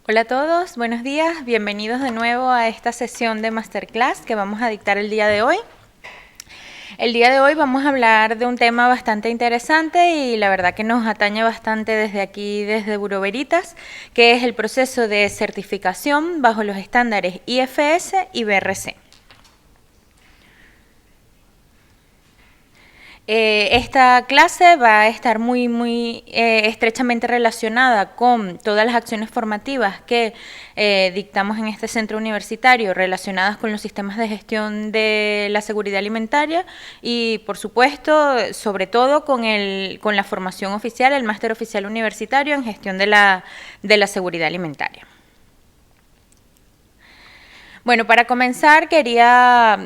Hola a todos, buenos días, bienvenidos de nuevo a esta sesión de Masterclass que vamos a dictar el día de hoy. El día de hoy vamos a hablar de un tema bastante interesante y la verdad que nos atañe bastante desde aquí, desde Bureau Veritas, que es el proceso de certificación bajo los estándares IFS y BRC. Esta clase va a estar muy estrechamente relacionada con todas las acciones formativas que dictamos en este centro universitario relacionadas con los sistemas de gestión de la seguridad alimentaria y, por supuesto, sobre todo con la formación oficial, el máster oficial universitario en gestión de la seguridad alimentaria. Bueno, para comenzar quería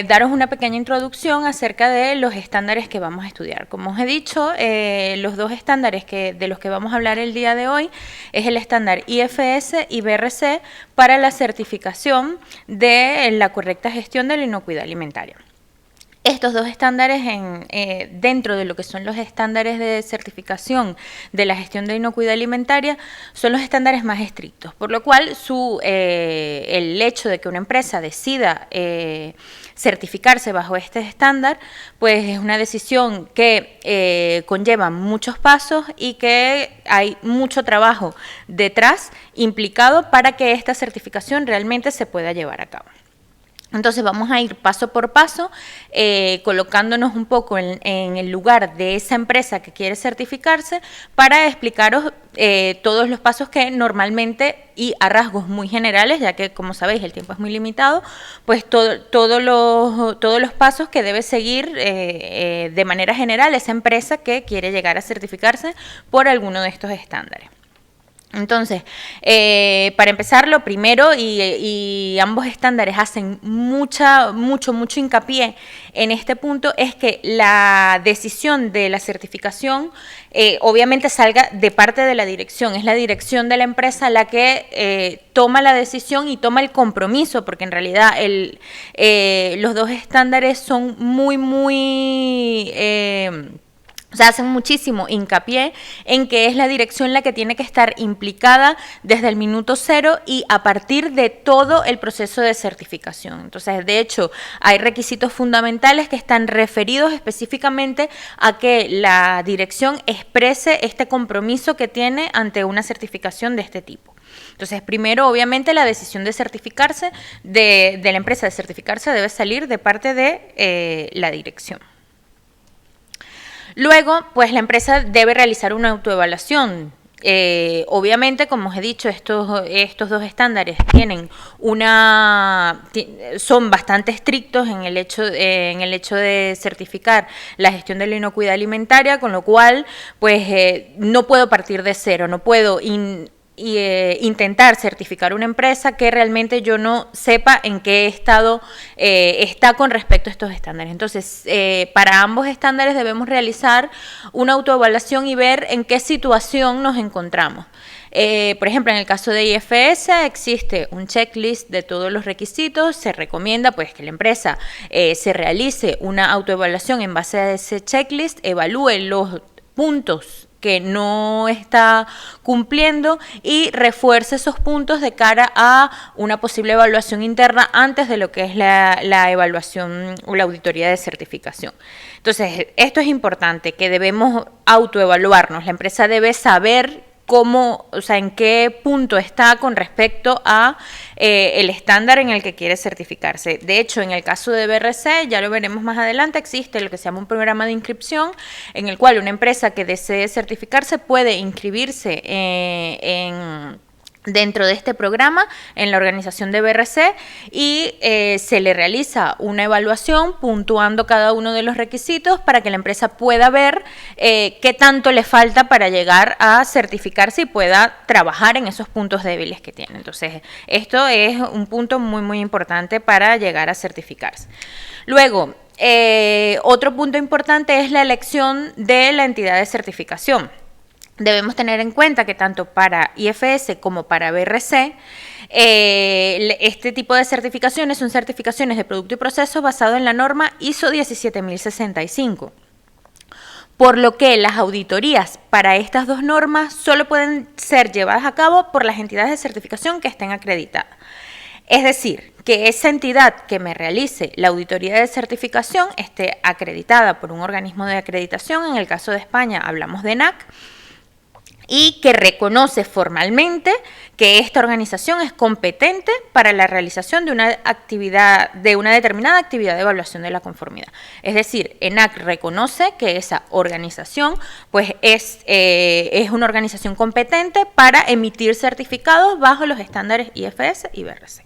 daros una pequeña introducción acerca de los estándares que vamos a estudiar. Como os he dicho, los dos estándares de los que vamos a hablar el día de hoy es el estándar IFS y BRC para la certificación de la correcta gestión de la inocuidad alimentaria. Estos dos estándares, dentro de lo que son los estándares de certificación de la gestión de inocuidad alimentaria, son los estándares más estrictos, por lo cual el hecho de que una empresa decida certificarse bajo este estándar, pues es una decisión que conlleva muchos pasos y que hay mucho trabajo detrás implicado para que esta certificación realmente se pueda llevar a cabo. Entonces vamos a ir paso por paso, colocándonos un poco en el lugar de esa empresa que quiere certificarse para explicaros todos los pasos que normalmente y a rasgos muy generales, ya que como sabéis el tiempo es muy limitado, pues todos los pasos que debe seguir de manera general esa empresa que quiere llegar a certificarse por alguno de estos estándares. Entonces, para empezar, lo primero, y ambos estándares hacen mucho hincapié en este punto, es que la decisión de la certificación obviamente salga de parte de la dirección. Es la dirección de la empresa la que toma la decisión y toma el compromiso, porque en realidad los dos estándares son o sea, hacen muchísimo hincapié en que es la dirección la que tiene que estar implicada desde el minuto cero y a partir de todo el proceso de certificación. Entonces, de hecho, hay requisitos fundamentales que están referidos específicamente a que la dirección exprese este compromiso que tiene ante una certificación de este tipo. Entonces, primero, obviamente, la decisión de certificarse, de la empresa de certificarse, debe salir de parte de la dirección. Luego, pues la empresa debe realizar una autoevaluación. Obviamente, como os he dicho, estos dos estándares son bastante estrictos en el hecho de certificar la gestión de la inocuidad alimentaria, con lo cual, pues no puedo partir de cero, no puedo intentar certificar una empresa que realmente yo no sepa en qué estado está con respecto a estos estándares. Entonces, para ambos estándares debemos realizar una autoevaluación y ver en qué situación nos encontramos. Por ejemplo, en el caso de IFS existe un checklist de todos los requisitos. Se recomienda pues que la empresa se realice una autoevaluación en base a ese checklist, evalúe los puntos que no está cumpliendo y refuerce esos puntos de cara a una posible evaluación interna antes de lo que es la evaluación o la auditoría de certificación. Entonces, esto es importante, que debemos autoevaluarnos. La empresa debe saber en qué punto está con respecto a el estándar en el que quiere certificarse. De hecho, en el caso de BRC, ya lo veremos más adelante, existe lo que se llama un programa de inscripción en el cual una empresa que desee certificarse puede inscribirse dentro de este programa en la organización de BRC y se le realiza una evaluación puntuando cada uno de los requisitos para que la empresa pueda ver qué tanto le falta para llegar a certificarse y pueda trabajar en esos puntos débiles que tiene. Entonces, esto es un punto muy importante para llegar a certificarse. Luego, otro punto importante es la elección de la entidad de certificación. Debemos tener en cuenta que tanto para IFS como para BRC, este tipo de certificaciones son certificaciones de producto y proceso basado en la norma ISO 17065. por lo que las auditorías para estas dos normas solo pueden ser llevadas a cabo por las entidades de certificación que estén acreditadas. Es decir, que esa entidad que me realice la auditoría de certificación esté acreditada por un organismo de acreditación, en el caso de España hablamos de ENAC, y que reconoce formalmente que esta organización es competente para la realización de una actividad, de una determinada actividad de evaluación de la conformidad. Es decir, ENAC reconoce que esa organización pues es una organización competente para emitir certificados bajo los estándares IFS y BRC.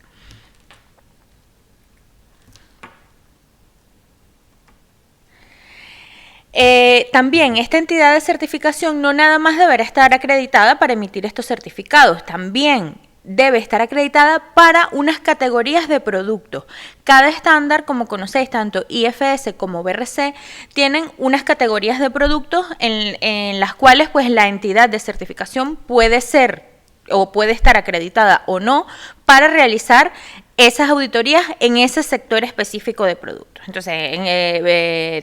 También esta entidad de certificación no nada más deberá estar acreditada para emitir estos certificados, también debe estar acreditada para unas categorías de productos. Cada estándar, como conocéis, tanto IFS como BRC, tienen unas categorías de productos en las cuales pues, la entidad de certificación puede ser o puede estar acreditada o no para realizar esas auditorías en ese sector específico de productos. Entonces,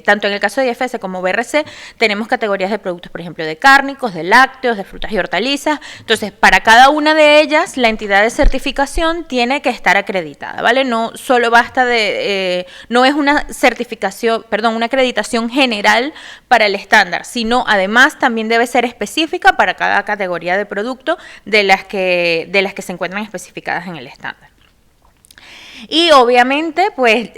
tanto en el caso de IFS como BRC, tenemos categorías de productos, por ejemplo, de cárnicos, de lácteos, de frutas y hortalizas. Entonces, para cada una de ellas, la entidad de certificación tiene que estar acreditada, ¿vale? No solo basta no es una certificación, perdón, una acreditación general para el estándar, sino además también debe ser específica para cada categoría de producto de las que se encuentran especificadas en el estándar. Y obviamente, pues,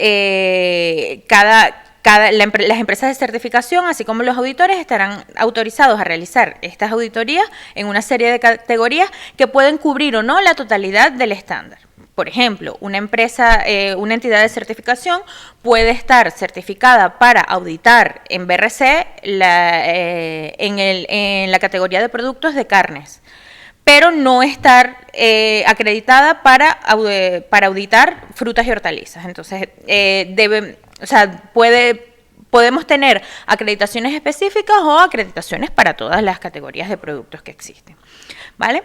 las empresas de certificación, así como los auditores, estarán autorizados a realizar estas auditorías en una serie de categorías que pueden cubrir o no la totalidad del estándar. Por ejemplo, una entidad de certificación puede estar certificada para auditar en BRC en la categoría de productos de carnes, pero no estar acreditada para auditar frutas y hortalizas. Entonces, podemos tener acreditaciones específicas o acreditaciones para todas las categorías de productos que existen, ¿vale?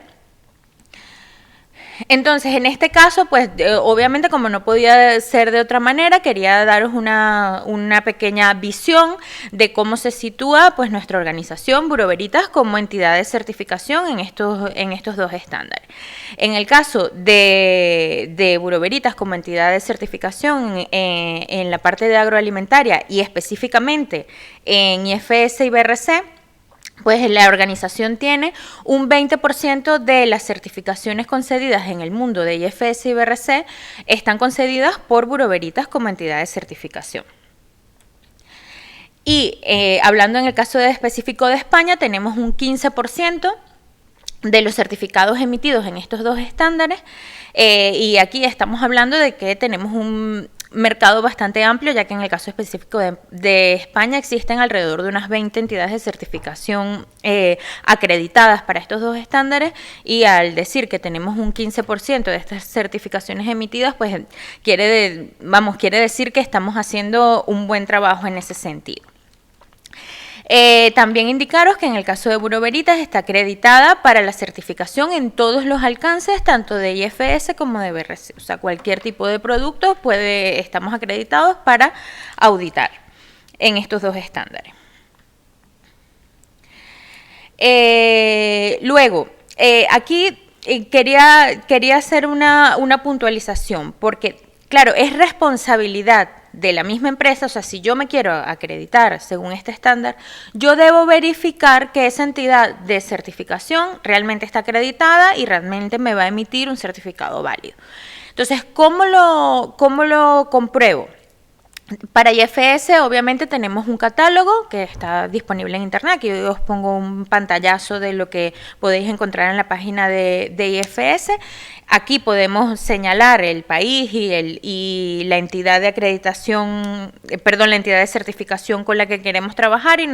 Entonces, en este caso, pues obviamente como no podía ser de otra manera, quería daros una pequeña visión de cómo se sitúa pues nuestra organización Bureau Veritas como entidad de certificación en estos dos estándares. En el caso de Bureau Veritas como entidad de certificación en la parte de agroalimentaria y específicamente en IFS y BRC, pues la organización tiene un 20% de las certificaciones concedidas en el mundo de IFS y BRC están concedidas por Bureau Veritas como entidad de certificación. Y hablando en el caso específico de España, tenemos un 15% de los certificados emitidos en estos dos estándares y aquí estamos hablando de que tenemos un mercado bastante amplio, ya que en el caso específico de España existen alrededor de unas 20 entidades de certificación acreditadas para estos dos estándares, y al decir que tenemos un 15% de estas certificaciones emitidas, pues quiere decir que estamos haciendo un buen trabajo en ese sentido. También indicaros que en el caso de Bureau Veritas está acreditada para la certificación en todos los alcances, tanto de IFS como de BRC. O sea, cualquier tipo de producto estamos acreditados para auditar en estos dos estándares. Luego, aquí quería hacer una puntualización, porque, claro, es responsabilidad de la misma empresa. O sea, si yo me quiero acreditar según este estándar, yo debo verificar que esa entidad de certificación realmente está acreditada y realmente me va a emitir un certificado válido. Entonces, ¿cómo lo compruebo? Para IFS, obviamente, tenemos un catálogo que está disponible en internet. Aquí os pongo un pantallazo de lo que podéis encontrar en la página de IFS. Aquí podemos señalar el país y la entidad de acreditación, la entidad de certificación con la que queremos trabajar, y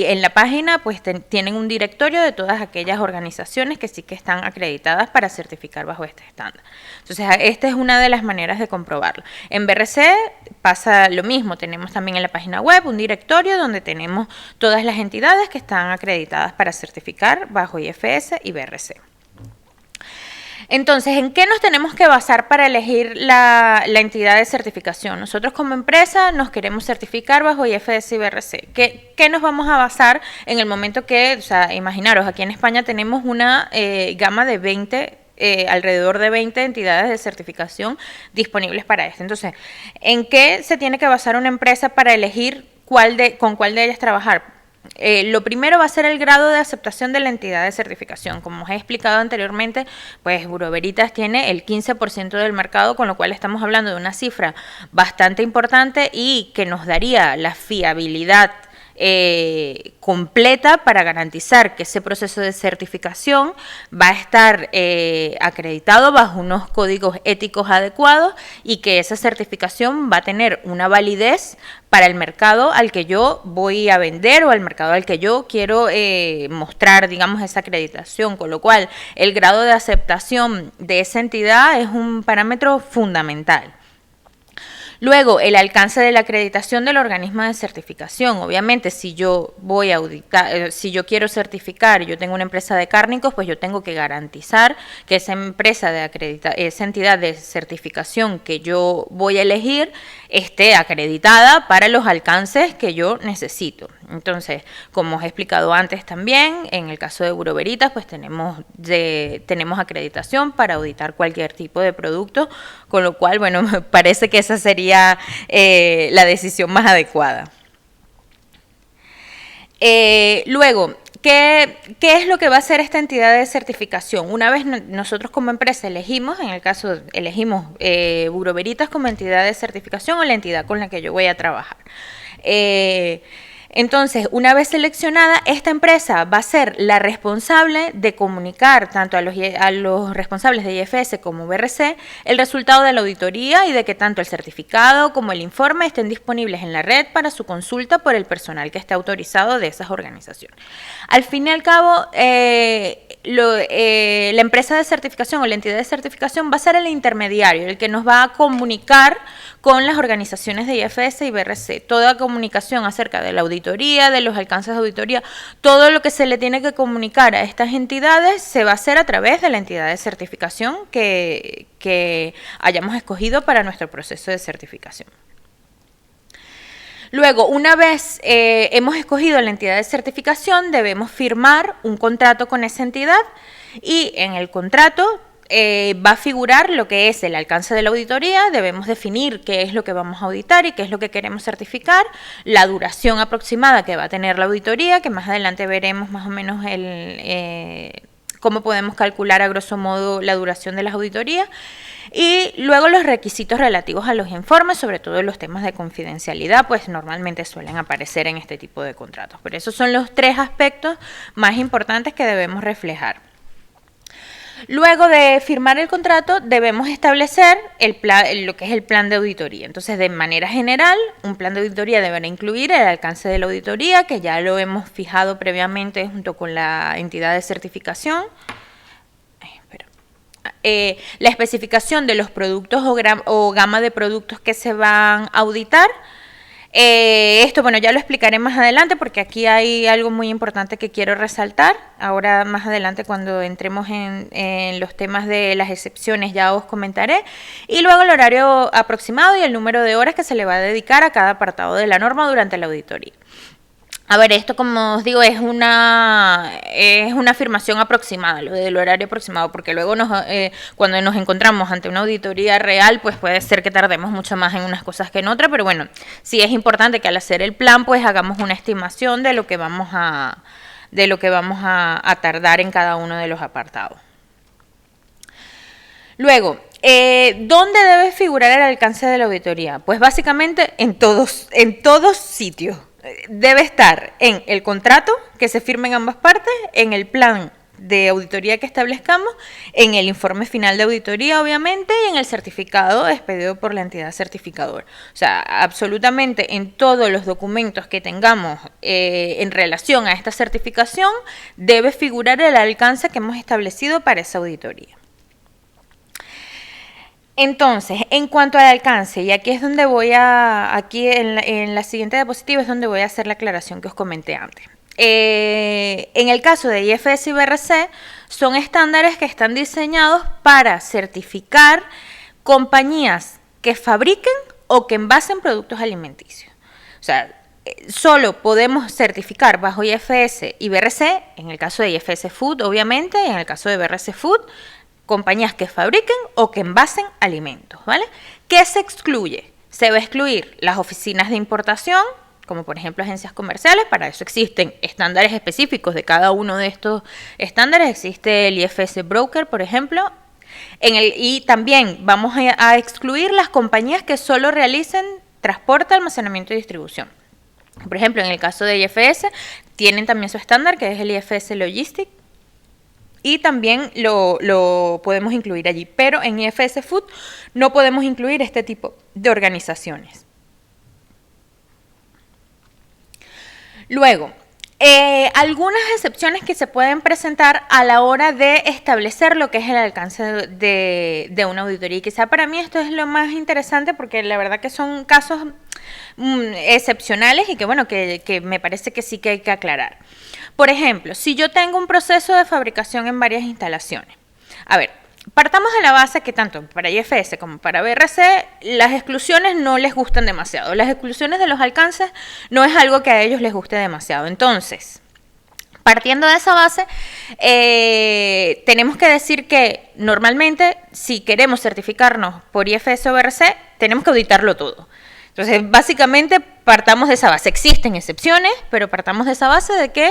en la página pues tienen un directorio de todas aquellas organizaciones que sí que están acreditadas para certificar bajo este estándar. Entonces, esta es una de las maneras de comprobarlo. En BRC pasa lo mismo, tenemos también en la página web un directorio donde tenemos todas las entidades que están acreditadas para certificar bajo IFS y BRC. Entonces, ¿en qué nos tenemos que basar para elegir la entidad de certificación? Nosotros como empresa nos queremos certificar bajo IFS y BRC. ¿Qué nos vamos a basar en el momento que, o sea, imaginaros, aquí en España tenemos una gama de 20 alrededor de 20 entidades de certificación disponibles para esto. Entonces, ¿en qué se tiene que basar una empresa para elegir con cuál de ellas trabajar? Lo primero va a ser el grado de aceptación de la entidad de certificación. Como os he explicado anteriormente, pues Bureau Veritas tiene el 15% del mercado, con lo cual estamos hablando de una cifra bastante importante y que nos daría la fiabilidad completa para garantizar que ese proceso de certificación va a estar acreditado bajo unos códigos éticos adecuados y que esa certificación va a tener una validez para el mercado al que yo voy a vender o al mercado al que yo quiero mostrar, digamos, esa acreditación, con lo cual el grado de aceptación de esa entidad es un parámetro fundamental. Luego, el alcance de la acreditación del organismo de certificación. Obviamente, si yo voy a auditar, si yo quiero certificar, yo tengo una empresa de cárnicos, pues yo tengo que garantizar que esa empresa esa entidad de certificación que yo voy a elegir esté acreditada para los alcances que yo necesito. Entonces, como os he explicado antes también, en el caso de Bureau Veritas, pues tenemos acreditación para auditar cualquier tipo de producto, con lo cual, bueno, me parece que esa sería la decisión más adecuada. Luego, ¿qué es lo que va a hacer esta entidad de certificación? Una vez nosotros como empresa elegimos, en el caso elegimos Bureau Veritas como entidad de certificación o la entidad con la que yo voy a trabajar. Entonces, una vez seleccionada, esta empresa va a ser la responsable de comunicar tanto a los responsables de IFS como BRC el resultado de la auditoría y de que tanto el certificado como el informe estén disponibles en la red para su consulta por el personal que esté autorizado de esas organizaciones. Al fin y al cabo, la empresa de certificación o la entidad de certificación va a ser el intermediario, el que nos va a comunicar con las organizaciones de IFS y BRC. Toda comunicación acerca de la auditoría, de los alcances de auditoría, todo lo que se le tiene que comunicar a estas entidades se va a hacer a través de la entidad de certificación que hayamos escogido para nuestro proceso de certificación. Luego, una vez hemos escogido la entidad de certificación, debemos firmar un contrato con esa entidad y en el contrato va a figurar lo que es el alcance de la auditoría, debemos definir qué es lo que vamos a auditar y qué es lo que queremos certificar, la duración aproximada que va a tener la auditoría, que más adelante veremos más o menos cómo podemos calcular a grosso modo la duración de las auditorías, y luego los requisitos relativos a los informes, sobre todo los temas de confidencialidad, pues normalmente suelen aparecer en este tipo de contratos. Pero esos son los 3 aspectos más importantes que debemos reflejar. Luego de firmar el contrato, debemos establecer lo que es el plan de auditoría. Entonces, de manera general, un plan de auditoría deberá incluir el alcance de la auditoría, que ya lo hemos fijado previamente junto con la entidad de certificación. La especificación de los productos o gama de productos que se van a auditar. Esto, bueno, ya lo explicaré más adelante porque aquí hay algo muy importante que quiero resaltar. Ahora más adelante cuando entremos en los temas de las excepciones ya os comentaré. Y luego el horario aproximado y el número de horas que se le va a dedicar a cada apartado de la norma durante la auditoría. A ver, esto como os digo es una afirmación aproximada, lo del horario aproximado, porque luego cuando nos encontramos ante una auditoría real, pues puede ser que tardemos mucho más en unas cosas que en otras, pero bueno, sí es importante que al hacer el plan, pues hagamos una estimación de lo que vamos a tardar en cada uno de los apartados. Luego, ¿dónde debe figurar el alcance de la auditoría? Pues básicamente en todos sitios. Debe estar en el contrato que se firme en ambas partes, en el plan de auditoría que establezcamos, en el informe final de auditoría, obviamente, y en el certificado expedido por la entidad certificadora. O sea, absolutamente en todos los documentos que tengamos en relación a esta certificación, debe figurar el alcance que hemos establecido para esa auditoría. Entonces, en cuanto al alcance, y aquí es donde aquí en la siguiente diapositiva es donde voy a hacer la aclaración que os comenté antes. En el caso de IFS y BRC, son estándares que están diseñados para certificar compañías que fabriquen o que envasen productos alimenticios. O sea, solo podemos certificar bajo IFS y BRC, en el caso de IFS Food, obviamente, en el caso de BRC Food, compañías que fabriquen o que envasen alimentos, ¿vale? ¿Qué se excluye? Se va a excluir las oficinas de importación, como por ejemplo agencias comerciales. Para eso existen estándares específicos de cada uno de estos estándares. Existe el IFS Broker, por ejemplo, y también vamos a excluir las compañías que solo realicen transporte, almacenamiento y distribución. Por ejemplo, en el caso de IFS, tienen también su estándar, que es el IFS Logistic, y también lo podemos incluir allí. Pero en IFS Food no podemos incluir este tipo de organizaciones. Luego, algunas excepciones que se pueden presentar a la hora de establecer lo que es el alcance de una auditoría. Y quizá para mí esto es lo más interesante, porque la verdad que son casos excepcionales y que, bueno, que me parece que sí que hay que aclarar. Por ejemplo, si yo tengo un proceso de fabricación en varias instalaciones. A ver, partamos de la base que tanto para IFS como para BRC las exclusiones no les gustan demasiado. Las exclusiones de los alcances no es algo que a ellos les guste demasiado. Entonces, partiendo de esa base, tenemos que decir que normalmente si queremos certificarnos por IFS o BRC, tenemos que auditarlo todo. Entonces, básicamente partamos de esa base. Existen excepciones, pero partamos de esa base de que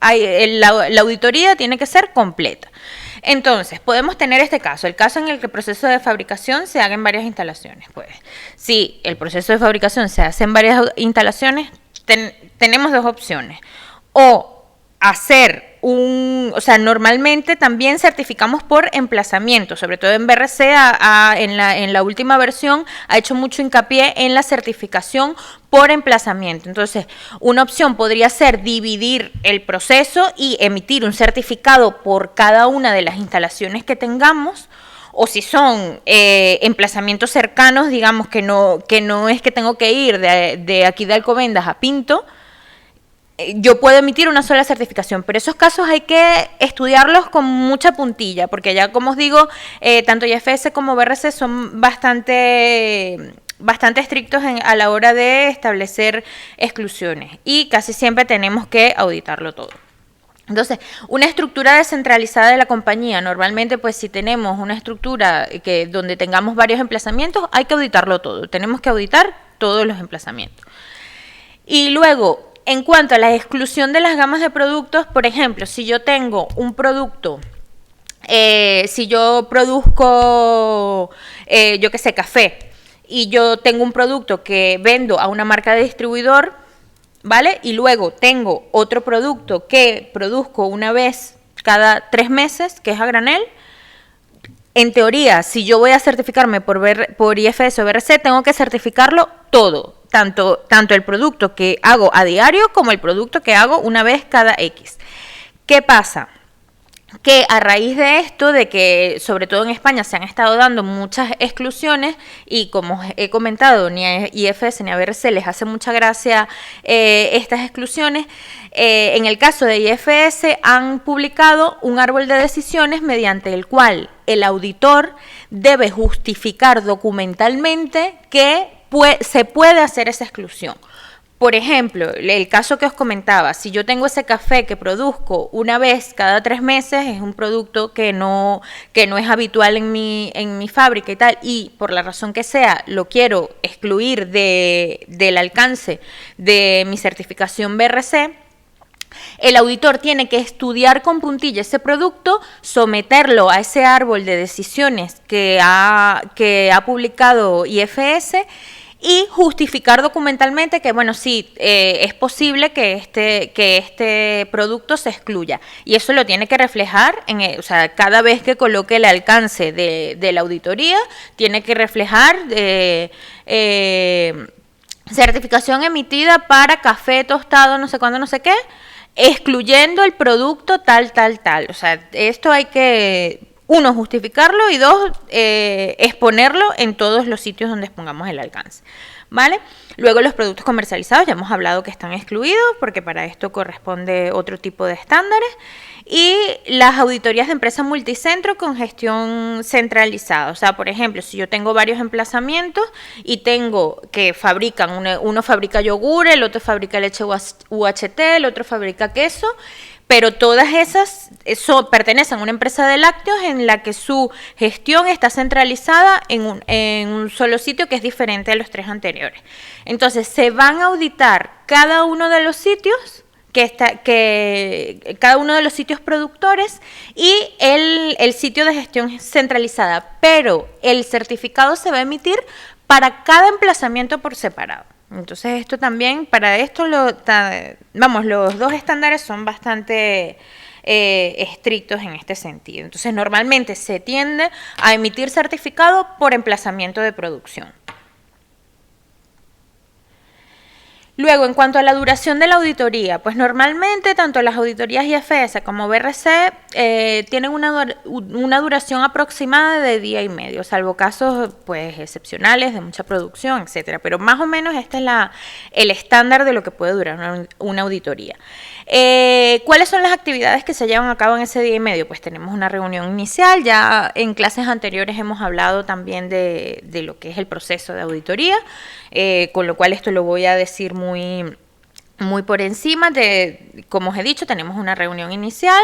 la auditoría tiene que ser completa. Entonces, podemos tener este caso, el caso en el que el proceso de fabricación se haga en varias instalaciones. Pues, si el proceso de fabricación se hace en varias instalaciones, tenemos dos opciones. O hacer normalmente también certificamos por emplazamiento, sobre todo en BRC, en la última versión ha hecho mucho hincapié en la certificación por emplazamiento. Entonces, una opción podría ser dividir el proceso y emitir un certificado por cada una de las instalaciones que tengamos, o si son emplazamientos cercanos, digamos que no es que tengo que ir de aquí de Alcobendas a Pinto, yo puedo emitir una sola certificación, pero esos casos hay que estudiarlos con mucha puntilla, porque ya, como os digo, tanto IFS como BRC son bastante estrictos a la hora de establecer exclusiones y casi siempre tenemos que auditarlo todo. Entonces, una estructura descentralizada de la compañía, normalmente pues si tenemos una estructura donde tengamos varios emplazamientos, hay que auditarlo todo, tenemos que auditar todos los emplazamientos. Y luego, en cuanto a la exclusión de las gamas de productos, por ejemplo, si yo tengo un producto, si yo produzco, yo qué sé, café, y yo tengo un producto que vendo a una marca de distribuidor, ¿vale? Y luego tengo otro producto que produzco una vez cada 3 meses, que es a granel. En teoría, si yo voy a certificarme por IFS o BRC, tengo que certificarlo todo. Tanto el producto que hago a diario como el producto que hago una vez cada X. ¿Qué pasa? Que a raíz de esto, de que sobre todo en España se han estado dando muchas exclusiones y como he comentado, ni a IFS ni a BRC les hace mucha gracia estas exclusiones, en el caso de IFS han publicado un árbol de decisiones mediante el cual el auditor debe justificar documentalmente que se puede hacer esa exclusión. Por ejemplo, el caso que os comentaba, si yo tengo ese café que produzco una vez cada 3 meses, es un producto que no es habitual en mi fábrica y tal, y por la razón que sea, lo quiero excluir del alcance de mi certificación BRC, el auditor tiene que estudiar con puntilla ese producto, someterlo a ese árbol de decisiones que ha publicado IFS y justificar documentalmente que, bueno, sí, es posible que este producto se excluya. Y eso lo tiene que reflejar, cada vez que coloque el alcance de la auditoría, tiene que reflejar certificación emitida para café tostado, no sé cuándo, no sé qué, excluyendo el producto tal. O sea, esto hay que, 1, justificarlo y 2, exponerlo en todos los sitios donde expongamos el alcance. ¿vale? Luego los productos comercializados, ya hemos hablado que están excluidos porque para esto corresponde otro tipo de estándares. Y las auditorías de empresas multicentro con gestión centralizada. O sea, por ejemplo, si yo tengo varios emplazamientos y tengo que fabrican, uno fabrica yogur, el otro fabrica leche UHT, el otro fabrica queso, pero todas esas pertenecen a una empresa de lácteos en la que su gestión está centralizada en un solo sitio que es diferente a los 3 anteriores. Entonces, se van a auditar cada uno de los sitios cada uno de los sitios productores y el sitio de gestión centralizada, pero el certificado se va a emitir para cada emplazamiento por separado. Entonces esto también, para esto, los 2 estándares son bastante estrictos en este sentido. Entonces normalmente se tiende a emitir certificado por emplazamiento de producción. Luego, en cuanto a la duración de la auditoría, pues normalmente tanto las auditorías IFS como BRC tienen una duración aproximada de día y medio, salvo casos pues excepcionales de mucha producción, etcétera. Pero más o menos este es el estándar de lo que puede durar una auditoría. ¿Cuáles son las actividades que se llevan a cabo en ese día y medio? Pues tenemos una reunión inicial, ya en clases anteriores hemos hablado también de lo que es el proceso de auditoría, con lo cual esto lo voy a decir muy por encima. Como os he dicho, tenemos una reunión inicial,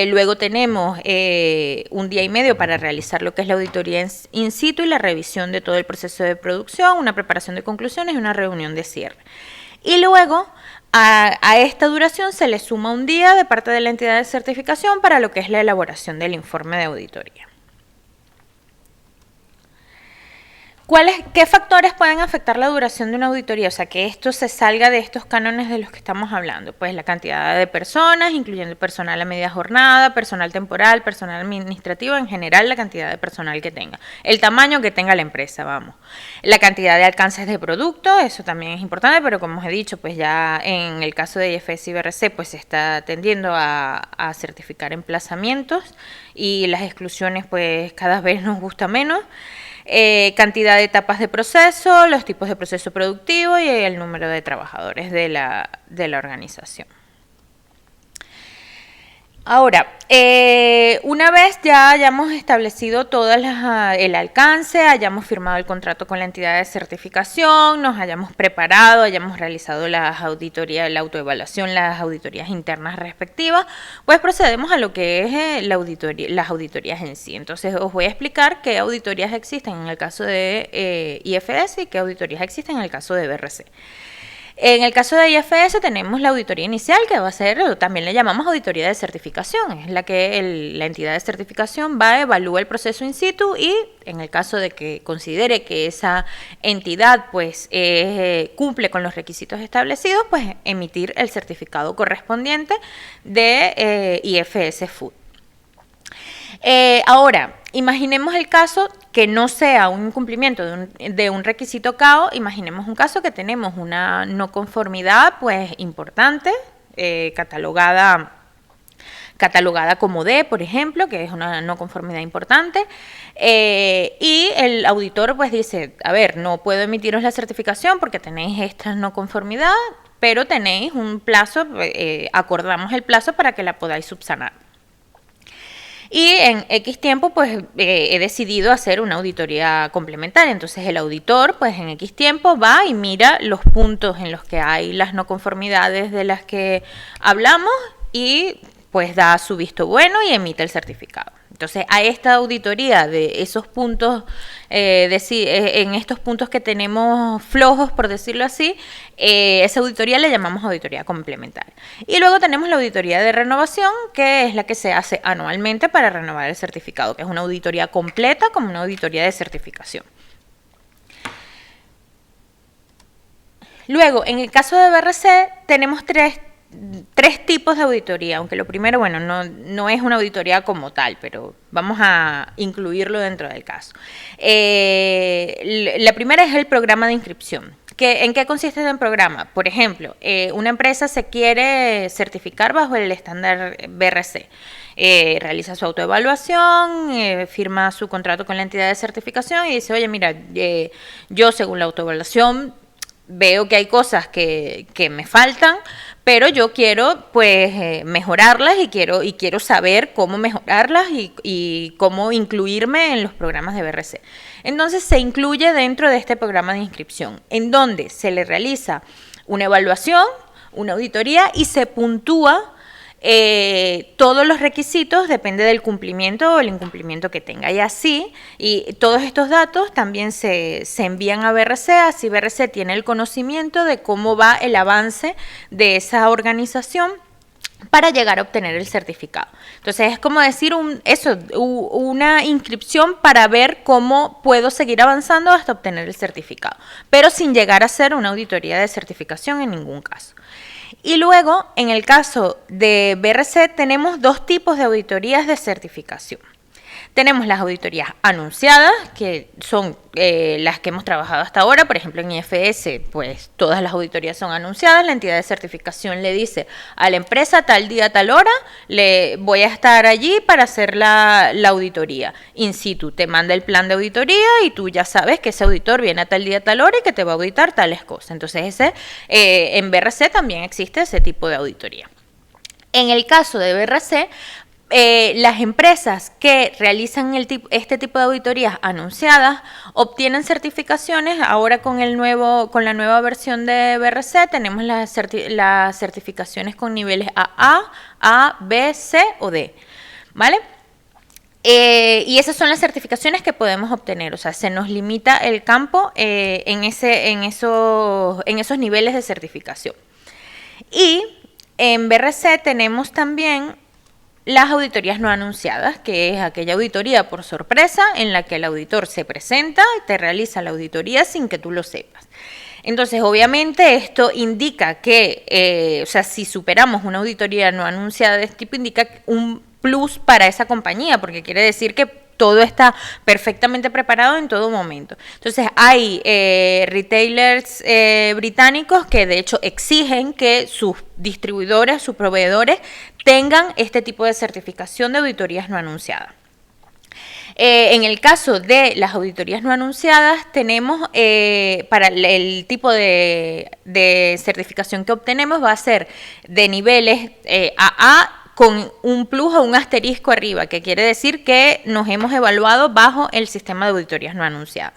luego tenemos un día y medio para realizar lo que es la auditoría in situ y la revisión de todo el proceso de producción, una preparación de conclusiones y una reunión de cierre. Y luego a esta duración se le suma un día de parte de la entidad de certificación para lo que es la elaboración del informe de auditoría. ¿Qué factores pueden afectar la duración de una auditoría? O sea, que esto se salga de estos cánones de los que estamos hablando. Pues la cantidad de personas, incluyendo personal a media jornada, personal temporal, personal administrativo, en general la cantidad de personal que tenga. El tamaño que tenga la empresa, vamos. La cantidad de alcances de producto, eso también es importante, pero como os he dicho, pues ya en el caso de IFS y BRC, pues se está tendiendo a certificar emplazamientos y las exclusiones pues cada vez nos gusta menos. Cantidad de etapas de proceso, los tipos de proceso productivo y el número de trabajadores de la organización. Ahora, una vez ya hayamos establecido todo el alcance, hayamos firmado el contrato con la entidad de certificación, nos hayamos preparado, hayamos realizado las auditorías, la autoevaluación, las auditorías internas respectivas, pues procedemos a lo que es las auditorías en sí. Entonces, os voy a explicar qué auditorías existen en el caso de IFS y qué auditorías existen en el caso de BRC. En el caso de IFS tenemos la auditoría inicial, que va a ser, también le llamamos auditoría de certificación, es la que la entidad de certificación va a evaluar el proceso in situ y en el caso de que considere que esa entidad pues cumple con los requisitos establecidos, pues emitir el certificado correspondiente de IFS Food. Ahora, imaginemos el caso que no sea un incumplimiento de un requisito CAO, imaginemos un caso que tenemos una no conformidad pues importante, catalogada como D, por ejemplo, que es una no conformidad importante, y el auditor pues dice, a ver, no puedo emitiros la certificación porque tenéis esta no conformidad, pero tenéis un plazo, acordamos el plazo para que la podáis subsanar. Y en X tiempo, pues, he decidido hacer una auditoría complementaria. Entonces, el auditor, pues, en X tiempo va y mira los puntos en los que hay las no conformidades de las que hablamos y, pues, da su visto bueno y emite el certificado. Entonces, a esta auditoría de esos puntos, en estos puntos que tenemos flojos, por decirlo así, esa auditoría le llamamos auditoría complementaria. Y luego tenemos la auditoría de renovación, que es la que se hace anualmente para renovar el certificado, que es una auditoría completa como una auditoría de certificación. Luego, en el caso de BRC, tenemos tres tipos de auditoría, aunque lo primero, bueno, no es una auditoría como tal, pero vamos a incluirlo dentro del caso. La primera es el programa de inscripción. ¿En qué consiste el programa? Por ejemplo, una empresa se quiere certificar bajo el estándar BRC. Realiza su autoevaluación, firma su contrato con la entidad de certificación y dice, oye, mira, yo según la autoevaluación veo que hay cosas que me faltan, pero yo quiero pues mejorarlas y quiero saber cómo mejorarlas y cómo incluirme en los programas de BRC. Entonces se incluye dentro de este programa de inscripción, en donde se le realiza una evaluación, una auditoría y se puntúa todos los requisitos, depende del cumplimiento o el incumplimiento que tenga. Y así, y todos estos datos también se envían a BRC, así BRC tiene el conocimiento de cómo va el avance de esa organización para llegar a obtener el certificado. Entonces es como decir una inscripción para ver cómo puedo seguir avanzando hasta obtener el certificado, pero sin llegar a hacer una auditoría de certificación en ningún caso. Y luego, en el caso de BRC, tenemos dos tipos de auditorías de certificación. Tenemos las auditorías anunciadas, que son las que hemos trabajado hasta ahora. Por ejemplo, en IFS, pues todas las auditorías son anunciadas. La entidad de certificación le dice a la empresa, tal día, tal hora, voy a estar allí para hacer la auditoría. In situ, te manda el plan de auditoría y tú ya sabes que ese auditor viene a tal día, tal hora y que te va a auditar tales cosas. Entonces, en BRC también existe ese tipo de auditoría. En el caso de BRC, las empresas que realizan este tipo de auditorías anunciadas obtienen certificaciones. Ahora con la nueva versión de BRC tenemos las certificaciones con niveles AA, A, B, C o D, ¿vale? Y esas son las certificaciones que podemos obtener, o sea, se nos limita el campo en esos niveles de certificación. Y en BRC tenemos también las auditorías no anunciadas, que es aquella auditoría por sorpresa en la que el auditor se presenta y te realiza la auditoría sin que tú lo sepas. Entonces, obviamente, esto indica que, o sea, si superamos una auditoría no anunciada de este tipo, indica un plus para esa compañía, porque quiere decir que todo está perfectamente preparado en todo momento. Entonces, hay retailers británicos que de hecho exigen que sus distribuidores, sus proveedores, tengan este tipo de certificación de auditorías no anunciadas. En el caso de las auditorías no anunciadas, tenemos para el tipo de certificación que obtenemos va a ser de niveles AA, con un plus o un asterisco arriba, que quiere decir que nos hemos evaluado bajo el sistema de auditorías no anunciadas.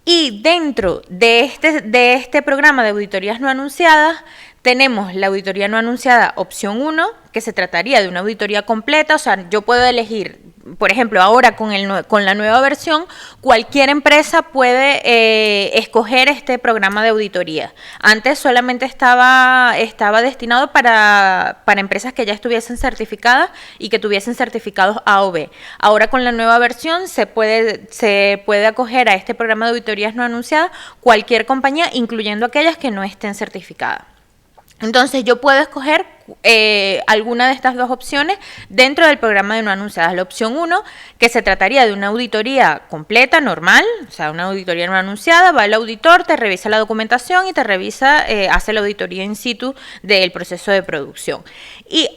Y dentro de este programa de auditorías no anunciadas, tenemos la auditoría no anunciada opción 1, que se trataría de una auditoría completa. O sea, yo puedo elegir, por ejemplo, ahora con la nueva versión, cualquier empresa puede escoger este programa de auditoría. Antes solamente estaba destinado para empresas que ya estuviesen certificadas y que tuviesen certificados A o B. Ahora con la nueva versión se puede acoger a este programa de auditorías no anunciadas cualquier compañía, incluyendo aquellas que no estén certificadas. Entonces yo puedo escoger alguna de estas dos opciones dentro del programa de no anunciadas. La opción 1, que se trataría de una auditoría completa, normal, o sea, una auditoría no anunciada, va el auditor, te revisa la documentación y te revisa, hace la auditoría in situ del proceso de producción.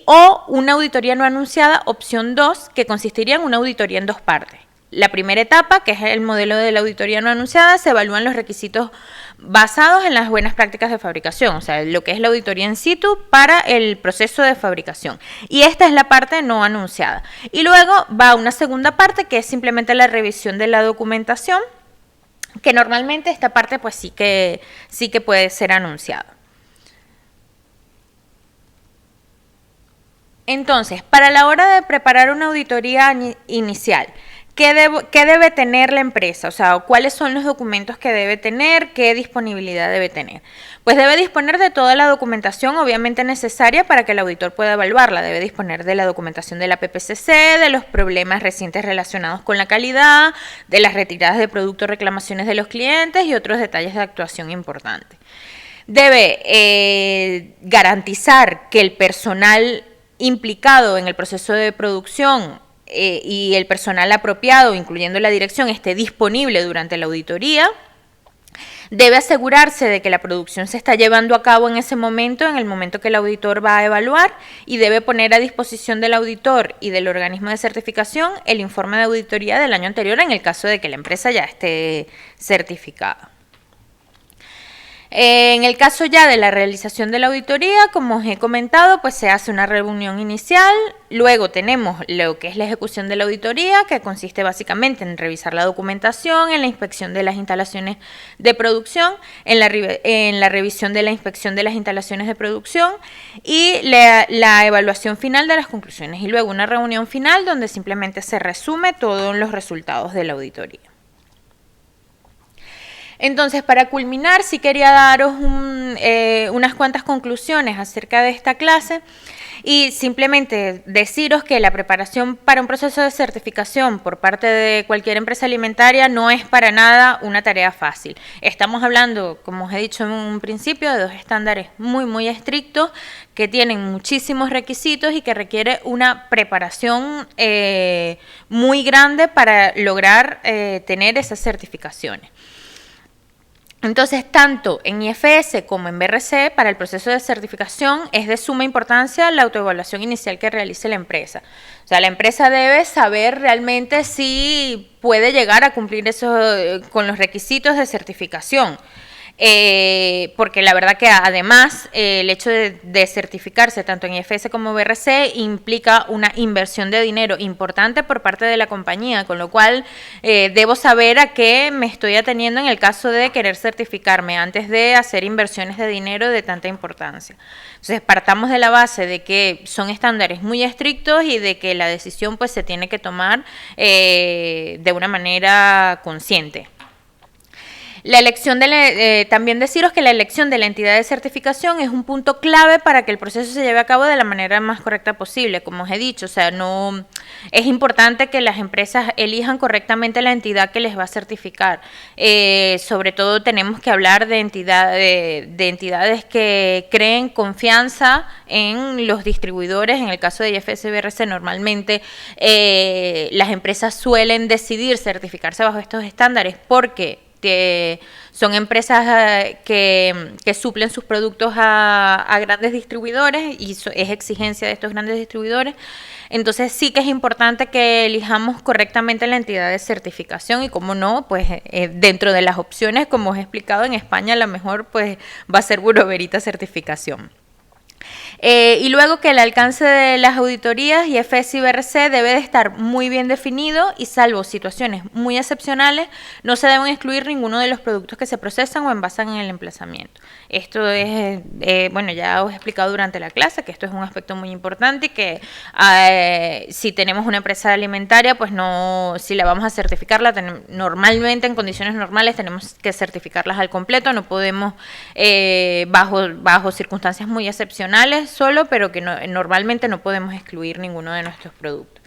O una auditoría no anunciada, opción 2, que consistiría en una auditoría en dos partes. La primera etapa, que es el modelo de la auditoría no anunciada, se evalúan los requisitos basados en las buenas prácticas de fabricación, o sea, lo que es la auditoría in situ para el proceso de fabricación. Y esta es la parte no anunciada. Y luego va una segunda parte, que es simplemente la revisión de la documentación, que normalmente esta parte pues sí que puede ser anunciada. Entonces, para la hora de preparar una auditoría inicial, ¿qué debe tener la empresa? O sea, ¿cuáles son los documentos que debe tener? ¿Qué disponibilidad debe tener? Pues debe disponer de toda la documentación obviamente necesaria para que el auditor pueda evaluarla. Debe disponer de la documentación de la PPCC, de los problemas recientes relacionados con la calidad, de las retiradas de productos, reclamaciones de los clientes y otros detalles de actuación importantes. Debe garantizar que el personal implicado en el proceso de producción y el personal apropiado, incluyendo la dirección, esté disponible durante la auditoría. Debe asegurarse de que la producción se está llevando a cabo en ese momento, en el momento que el auditor va a evaluar, y debe poner a disposición del auditor y del organismo de certificación el informe de auditoría del año anterior en el caso de que la empresa ya esté certificada. En el caso ya de la realización de la auditoría, como os he comentado, pues se hace una reunión inicial, luego tenemos lo que es la ejecución de la auditoría, que consiste básicamente en revisar la documentación, en la inspección de las instalaciones de producción, en la revisión de la inspección de las instalaciones de producción y la evaluación final de las conclusiones, y luego una reunión final donde simplemente se resume todos los resultados de la auditoría. Entonces, para culminar, sí quería daros unas cuantas conclusiones acerca de esta clase y simplemente deciros que la preparación para un proceso de certificación por parte de cualquier empresa alimentaria no es para nada una tarea fácil. Estamos hablando, como os he dicho en un principio, de 2 estándares muy estrictos que tienen muchísimos requisitos y que requiere una preparación muy grande para lograr tener esas certificaciones. Entonces, tanto en IFS como en BRC, para el proceso de certificación es de suma importancia la autoevaluación inicial que realice la empresa. O sea, la empresa debe saber realmente si puede llegar a cumplir eso con los requisitos de certificación. Porque la verdad que además el hecho de certificarse tanto en IFS como BRC implica una inversión de dinero importante por parte de la compañía, con lo cual debo saber a qué me estoy ateniendo en el caso de querer certificarme antes de hacer inversiones de dinero de tanta importancia. Entonces partamos de la base de que son estándares muy estrictos y de que la decisión pues se tiene que tomar de una manera consciente. La elección también deciros que la elección de la entidad de certificación es un punto clave para que el proceso se lleve a cabo de la manera más correcta posible, como os he dicho. O sea, no es importante que las empresas elijan correctamente la entidad que les va a certificar. Sobre todo tenemos que hablar de entidades que creen confianza en los distribuidores. En el caso de IFS y BRC, normalmente las empresas suelen decidir certificarse bajo estos estándares porque son empresas que suplen sus productos a grandes distribuidores y es exigencia de estos grandes distribuidores. Entonces sí que es importante que elijamos correctamente la entidad de certificación y como no, pues dentro de las opciones, como os he explicado, en España la mejor pues va a ser Bureau Veritas Certificación. Y luego que el alcance de las auditorías IFS y BRC debe de estar muy bien definido y salvo situaciones muy excepcionales, no se deben excluir ninguno de los productos que se procesan o envasan en el emplazamiento. Esto es, bueno, ya os he explicado durante la clase que esto es un aspecto muy importante y que si tenemos una empresa alimentaria, pues no, si la vamos a certificarla, normalmente en condiciones normales tenemos que certificarlas al completo, no podemos bajo circunstancias muy excepcionales solo, pero que normalmente no podemos excluir ninguno de nuestros productos.